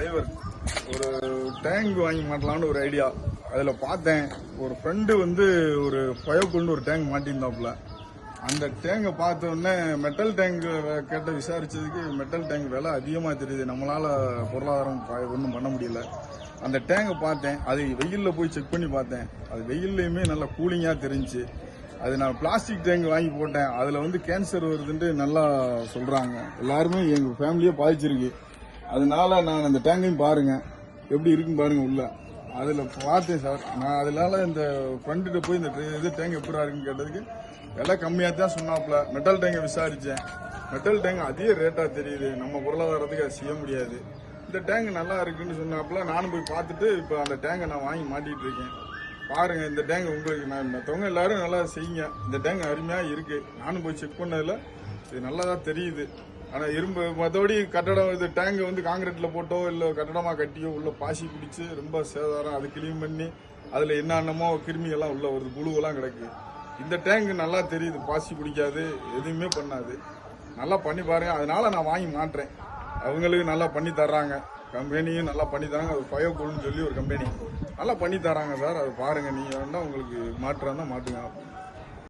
Driver ஒரு tank வாங்கி மாட்டலாம்னு ஒரு ஐடியா. அதில் பார்த்தேன் ஒரு ஃப்ரெண்டு வந்து ஒரு பயோக்குள்னு ஒரு டேங்க் மாட்டியிருந்தாப்புல. அந்த டேங்கை பார்த்த உடனே மெட்டல் டேங்க் கேட்ட விசாரிச்சதுக்கு மெட்டல் டேங்க் விலை அதிகமாக தெரியுது, நம்மளால பொருளாதாரம் ஒன்றும் பண்ண முடியல. அந்த டேங்கை பார்த்தேன், அது வெயிலில் போய் செக் பண்ணி பார்த்தேன், அது வெயில்லையுமே நல்லா கூலிங்காக தெரிஞ்சுச்சு. அது நான் பிளாஸ்டிக் டேங்க் வாங்கி போட்டேன், அதில் வந்து கேன்சர் வருதுன்ட்டு நல்லா சொல்கிறாங்க. எல்லாருமே எங்கள் ஃபேமிலியே பாதிச்சிருக்கு. அதனால நான் அந்த டேங்கையும் பாருங்க எப்படி இருக்குன்னு பாருங்க உள்ள. அதில் பார்த்தேன் சார், நான் அதனால இந்த ஃப்ரெண்டுகிட்ட போய் இந்த இது டேங்க் எப்படி இருக்குன்னு கேட்டதுக்கு விலை கம்மியாக தான் சொன்னாப்புல. மெட்டல் டேங்கை விசாரித்தேன், மெட்டல் டேங்க் அதிக ரேட்டாக தெரியுது, நம்ம பொருளாதாரத்துக்கு அது செய்ய முடியாது. இந்த டேங்க் நல்லா இருக்குன்னு சொன்னாப்புல. நானும் போய் பார்த்துட்டு இப்போ அந்த டேங்கை நான் வாங்கி மாட்டிகிட்டு இருக்கேன். பாருங்க இந்த டேங்க் உங்களுக்கு நான் மற்றவங்க எல்லாரும் நல்லா செய்யுங்க. இந்த டேங்க் அருமையாக இருக்கு. நானும் போய் செக் பண்ணதில் இது நல்லா தான் தெரியுது. ஆனால் இரும்பு மற்றபடி கட்டடம் இது டேங்கை வந்து காங்கிரீட்டில் போட்டோ இல்லை கட்டடமாக கட்டியோ உள்ள பாசி பிடிச்சி ரொம்ப சேதாரம். அது கிளீன் பண்ணி அதில் என்னென்னமோ கிருமிகள்லாம் உள்ள வருது, புழுவெல்லாம் கிடக்கு. இந்த டேங்க் நல்லா தெரியுது, பாசி பிடிக்காது, எதுவுமே பண்ணாது. நல்லா பண்ணி பாருங்க. அதனால நான் வாங்கி மாட்டுறேன். அவங்களுக்கு நல்லா பண்ணி தர்றாங்க, கம்பெனியும் நல்லா பண்ணி தராங்க. அது பயோகூல்னு சொல்லி ஒரு கம்பெனி நல்லா பண்ணி தராங்க சார். அது பாருங்க, நீங்கள் வேணா உங்களுக்கு மாற்றுறாங்க மாட்டுங்க.